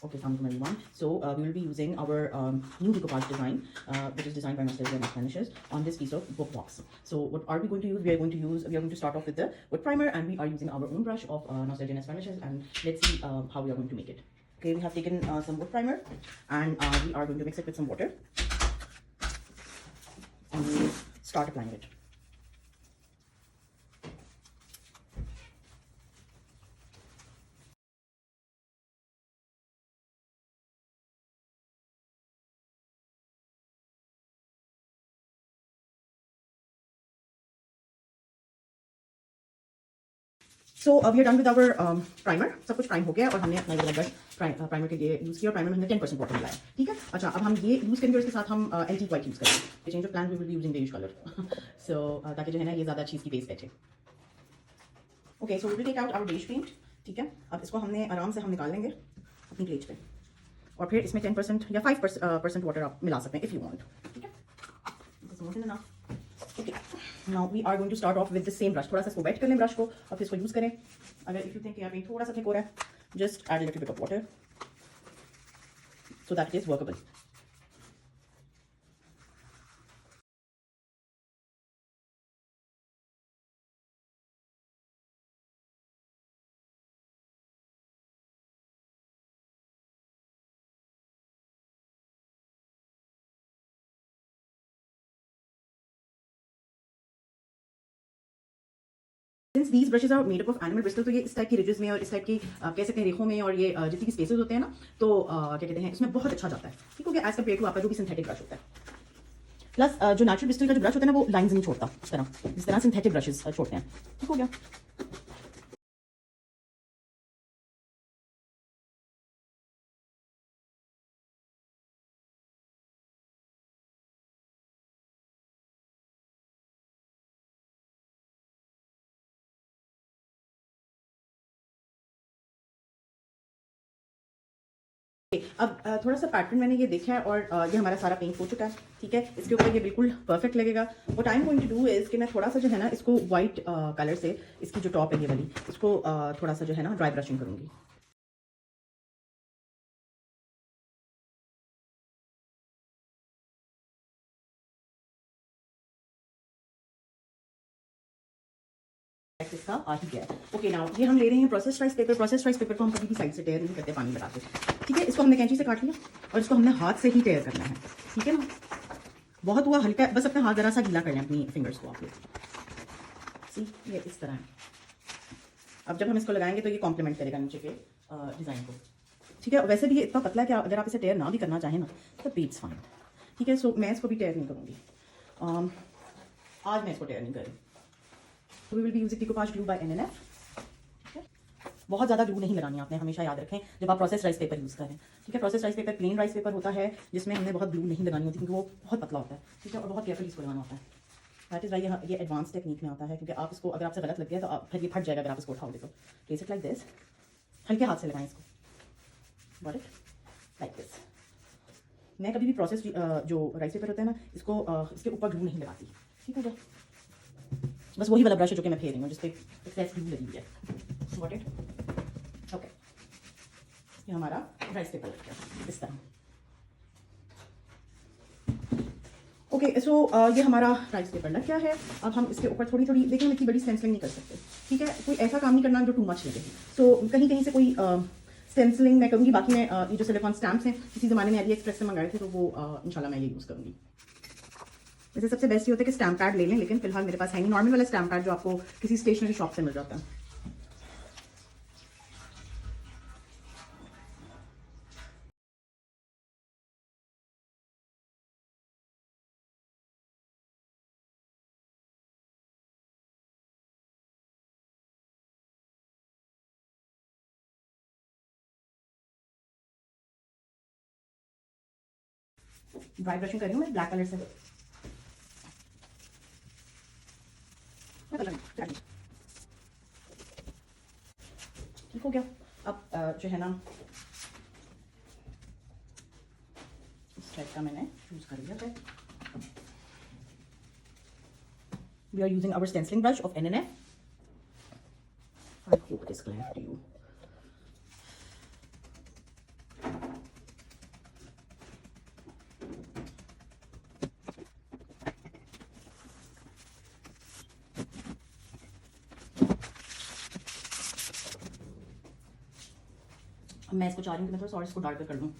Okay, assalamualaikum everyone. So we will be using our new decoupage design, which is designed by Nostalgia and Finishes on this piece of book box. So what are we going to use? We are going to start off with the wood primer, and we are using our own brush of Nostalgia and Finishes, and let's see how we are going to make it. Okay, we have taken some wood primer, and we are going to mix it with some water, and we will start applying it. So we are done with our primer. सब कुछ prime हो गया और हमने अपना ये brush primer के लिए यूज़ किया. प्राइमर में हमने 10% वाटर मिलाया. ठीक है. अच्छा, अब हम ये यूज़ करेंगे और इसके साथ हम एंटीक वाइट यूज़ करेंगे. Change of plan we will be using beige colour. So ताकि जो है ना ये ज़्यादा अच्छी इसकी बेस बैठे. Okay, so we will take out our base paint. ठीक है. अब इसको हमने आराम से हम निकाल लेंगे अपनी प्लेट पे, और फिर इसमें 10% या 5% वाटर आप मिला सकते हैं इफ़ यू वांट. ठीक है. Okay, now we are going to start off with the same brush. थोड़ा सा इसको वेट कर लें ब्रश को और फिर इसको यूज़ करें. अगर if you think your paint थोड़ा सा थिक हो रहा है, just add little bit of water so that it is workable. Since these brushes are made up of animal bristle, तो ये इस टाइप की रिजेस में और इस टाइप की कह सकते हैं रेखों में और ये जितनी की स्पेसेस होते हैं ना, तो क्या कहते हैं, इसमें बहुत अच्छा जाता है. ठीक हो गया. एज कम्पेयर टू आपका जो भी सिंथेटिक ब्रश होता है. प्लस जो नेचुरल ब्रिस्टल का जो ब्रश होता है ना, वो लाइंस नहीं छोड़ता इस तरह, जिस तरह सिंथेटिक ब्रशेज छोड़ते हैं. ठीक हो गया. अब थोड़ा सा पैटर्न मैंने ये देखा है और ये हमारा सारा पेंट हो चुका है. ठीक है. इसके ऊपर ये बिल्कुल परफेक्ट लगेगा. What I am going to do is कि मैं थोड़ा सा जो है ना इसको व्हाइट कलर से, इसकी जो टॉप है ये वाली, इसको थोड़ा सा जो है ना ड्राई ब्रशिंग करूंगी. इसका आ ही गया. ओके, नाउ ये हम ले रहे हैं process rice paper. Process rice paper को हम कभी भी साइड से टेयर नहीं करते पानी लगाते. ठीक है. इसको हमने कैंची से काट लिया और इसको हमने हाथ से ही टेयर करना है. ठीक है ना. बहुत हुआ हल्का, बस अपना हाथ जरा सा गीला कर लें अपनी फिंगर्स को आप लोग. सी, ये इस तरह है. अब जब हम इसको लगाएंगे तो ये कॉम्प्लीमेंट करेगा नीचे के डिज़ाइन को. ठीक है. वैसे भी ये इतना पतला है कि अगर आप इसे टेयर ना भी करना चाहें ना तो बीट्स फाइन. ठीक है. सो मैं इसको भी टेयर नहीं करूँगी. आज मैं इसको टेयर नहीं करूँ. We will be using decoupage glue by NNF. बहुत ज़्यादा ग्लू नहीं लगानी आपने, हमेशा याद रखें जब आप प्रोसेस राइस पेपर यूज़ करें. ठीक है. Process rice paper plain rice paper होता है जिसमें हमने बहुत ग्लू नहीं लगानी होती, क्योंकि वो बहुत पतला होता है. ठीक है. और बहुत केयरफुली इसको लगाना होता है. दैट इज़ वाई ये एडवांस टेक्निक में आता है, क्योंकि आप इसको अगर आपसे गलत लग गया तो फिर ये फट जाएगा अगर आप इसको उठाओगे तो. Place it like this. हल्के हाथ से लगाएं इसको. Got it. Like this. मैं कभी भी प्रोसेस जो राइस पेपर होता है ना, इसको इसके ऊपर ग्लू नहीं लगाती. ठीक है. बस वही वाला ब्रश है जो कि मैं फेर रही हूँ जिस पे एक्सेस ग्लू लगी हुई है. Got it. ओके. ये हमारा राइस पेपर लग गया इस तरह. ओके, सो ये हमारा राइस पेपर लग गया है. अब हम इसके ऊपर थोड़ी थोड़ी, देखिए हम इतनी बड़ी स्टेंसिलिंग नहीं कर सकते. ठीक है. कोई ऐसा काम नहीं करना जो टू मच लगे. सो कहीं कहीं से कोई स्टेंसिलिंग मैं करूँगी. बाकी मैं ये जो सिलिकॉन स्टैम्प्स हैं किसी ज़माने में अली एक्सप्रेस से मंगाए थे, तो वो इंशाल्लाह मैं ये यूज़ करूँगी. वैसे सबसे बेस्ट ये होता है कि स्टैम्प पैड ले लें, लेकिन फिलहाल मेरे पास है नहीं. नॉर्मल वाला स्टैम्प पैड जो आपको किसी स्टेशनरी शॉप से मिल जाता है. ड्राई ब्रशिंग कर रही हूँ मैं ब्लैक कलर से. ठीक हो गया. अब जो है ना इस टाइप का मैंने चूज कर लिया है. We are using our stencilling brush of NNF. I hope it is clear to you. मैं इसको चाह रही हूँ कि मैं थोड़ा सा और इसको डार्कर कर लूँ।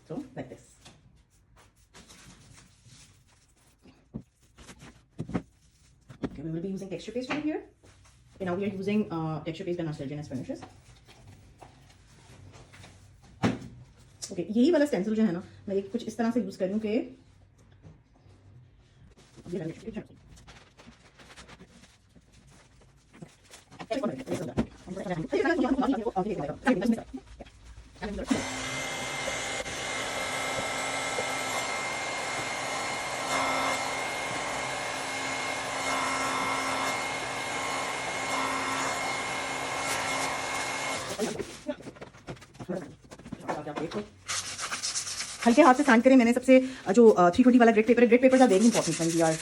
So like this. Okay, we will be using texture paste over here. Okay, now we are using texture paste by Nostalgia finishes. Okay, यही वाला stencil जो है ना, मैं ये कुछ इस तरह से यूज कर रही हूँ कि हल्के हाथ से सैंड करें। मैंने सबसे जो 320 वाला ग्रेड पेपर है, grade papers are very important when we are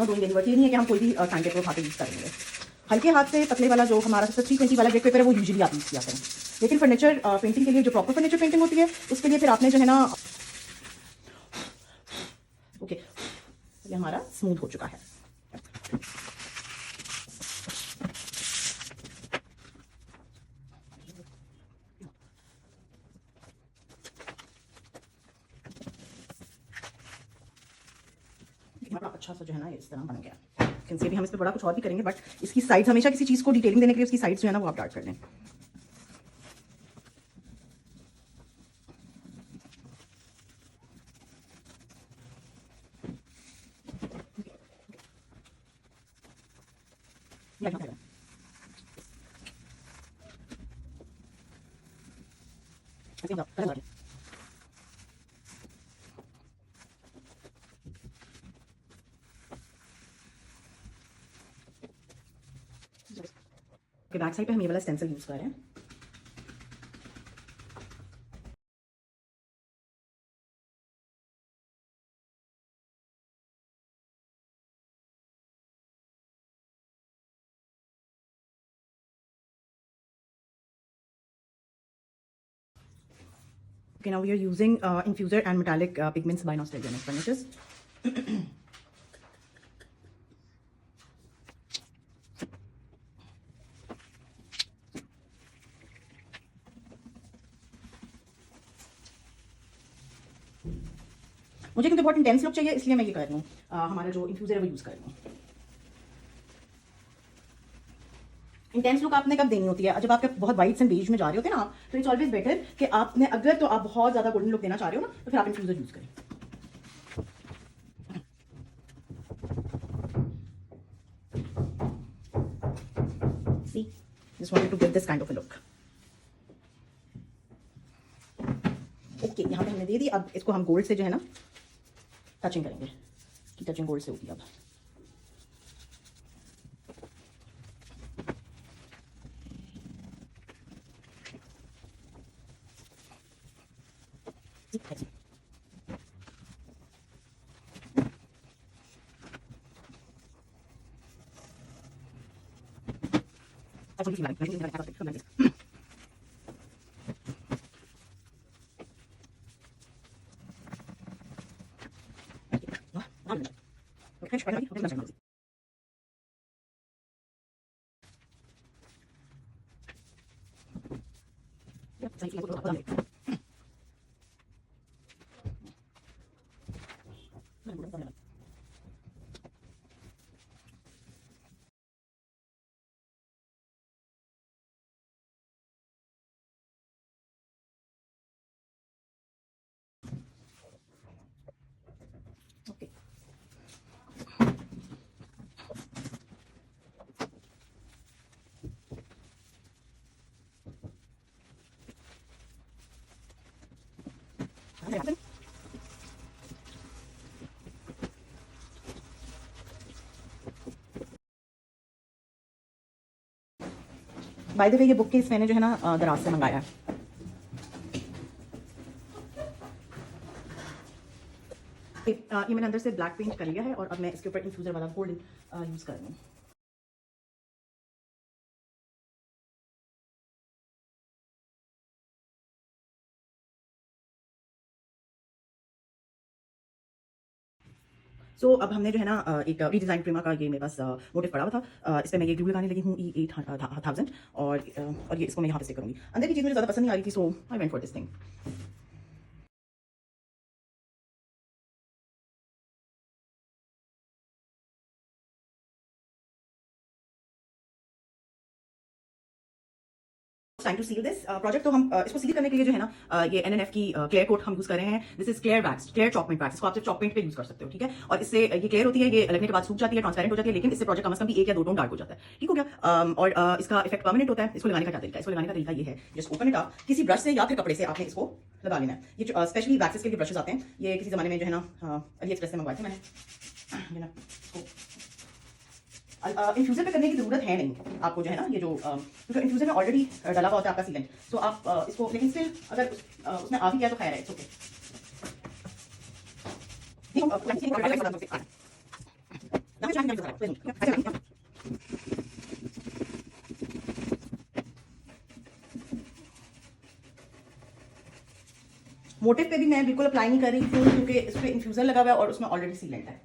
doing any work. ये नहीं है कि हम कोई भी सैंड पेपर उठा के यूज करेंगे। हल्के हाथ से पतले वाला जो हमारा सबसे 320 वाला ग्रेड पेपर है वो यूजुअली आप यूज किया करें। लेकिन फर्नीचर पेंटिंग के लिए जो प्रॉपर फर्नीचर पेंटिंग होती है उसके लिए फिर आपने जो है ना, ओके ये हमारा स्मूथ हो चुका है। अच्छा सा जो है ना इस तरह बन गया। कैन भी हम इस पर बड़ा कुछ और भी करेंगे, बट इसकी साइड्स हमेशा किसी चीज़ को डिटेलिंग देने के लिए उसकी साइड्स जो है ना वो आप डार्क कर लें। बैक साइड पे हम ये वाला स्टेंसिल यूज कर रहे हैं। Okay, now we are using infuser and metallic pigments by Nostalgia Finishes. मुझे क्योंकि बहुत इंटेंस लुक चाहिए इसलिए मैं ये कर रही हूँ, हमारा जो इन्फ्यूज़र है वो यूज़ कर रही हूँ। इंटेंस लुक आपने कब देनी होती है? जब आप बहुत वाइट्स एंड बेज में जा रहे होते हैं ना आप, तो इट्स ऑलवेज बेटर कि आपने अगर तो आप बहुत ज़्यादा गोल्डन लुक देना चाह रहे हो ना, तो फिर आप इन्फ्यूज़र यूज़ करें। See, just wanted to give this kind of a look. Okay, यहाँ पे हमने दे दी। अब इसको हम गोल्ड से जो है ना टचिंग करेंगे कि टचिंग गोल्ड से होती है। अब ओके, बाय द वे ये बुक केस मैंने जो है ना दराज से मंगाया है। ये मैंने अंदर से ब्लैक पेंट कर लिया है और अब मैं इसके ऊपर इन्फ्यूज़र वाला गोल्ड यूज़ कर रही हूँ। सो अब हमने जो है ना एक रीडिज़ाइन प्रीमा का ये मेरे पास मोटिव पड़ा हुआ था। इस पर मैं ये ग्लू लगाने लगी हूँ E8000 और ये इसको मैं यहाँ पे स्टिक करूँगी। अंदर की चीज़ मुझे ज़्यादा पसंद नहीं आ रही थी, so I went for this thing. Time to seal this project. तो हम इसको सील करने के लिए जो है ना ये एनएनएफ की क्लियर कोट हम यूज कर रहे हैं। This is clear wax, clear chalkment wax. इसको आप सिर्फ चॉकमेंट पे यूज कर सकते हो, ठीक है। और इससे ये क्लियर होती है, ये लगने के बाद सूख जाती है, ट्रांसपेरेंट हो जाती है, लेकिन इससे प्रोजेक्ट कम से कम भी 1 या 2 टोन डार्क हो जाता है, ठीक हो गया। और इसका इफेक्ट परमानेंट होता है। इसको लगाने का क्या तरीका है? इसको लगाने का तरीका ये है, जस्ट ओपन इट अप, किसी ब्रश से या फिर कपड़े से आपने इसको लगा लेना है। ये स्पेशली वैक्सेस के लिए ब्रशेस आते हैं, ये किसी जमाने में जो है ना अली एक्सप्रेस से मंगवाए थे मैंने, ये ना इन्फ्यूजर पे करने की जरूरत है नहीं आपको, जो है ना ये जो क्योंकि इन्फ्यूजर में ऑलरेडी डला हुआ होता है आपका सीलेंट। तो आप इसको, लेकिन स्टिल अगर उसमें आ भी गया तो खैर है, इट्स ओके। मोटिव पे भी मैं बिल्कुल अप्लाई नहीं कर रही हूँ, क्योंकि इस पे इन्फ्यूजर लगा हुआ है और उसमें ऑलरेडी सीलेंट है।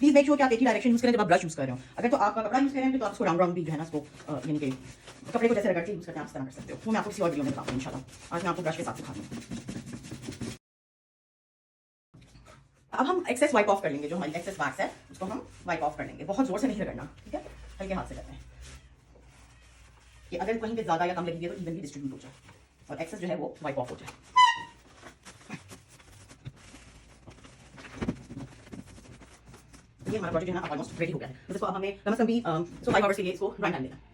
प्लीज मेक श्योर कि आप एक ही डायरेक्शन यूज करें जब आप ब्रश यूज कर रहे हो। अगर तो आपका कपड़ा यूज कर रहे हैं तो आप इसको राउंड राउंड भी जो है ना इसको यानी कि कपड़े को जैसे रगड़ के यूज करते हैं आप इस तरह कर सकते हो। वो मैं आपको किसी और वीडियो में बताऊंगी इंशाल्लाह। आज मैं आपको ब्रश के साथ सिखा दूँ। अब हम एक्सेस वाइप ऑफ कर लेंगे, जो हमारी एक्सेस वैक्स है उसको हम वाइप ऑफ कर लेंगे। बहुत जोर से नहीं रगड़ना, ठीक है, हल्के हाथ से करते हैं कि अगर कहीं पे ज्यादा या कम लगी है तो इवनली डिस्ट्रीब्यूट हो जाए और एक्सेस जो है वो वाइप ऑफ हो जाए। ये हमारा प्रोजेक्ट जो है ना ऑलमोस्ट रेडी हो गया है। तो इसको अब हमें कम से कम भी 5 आवर्स के लिए इसको रन करने देना है।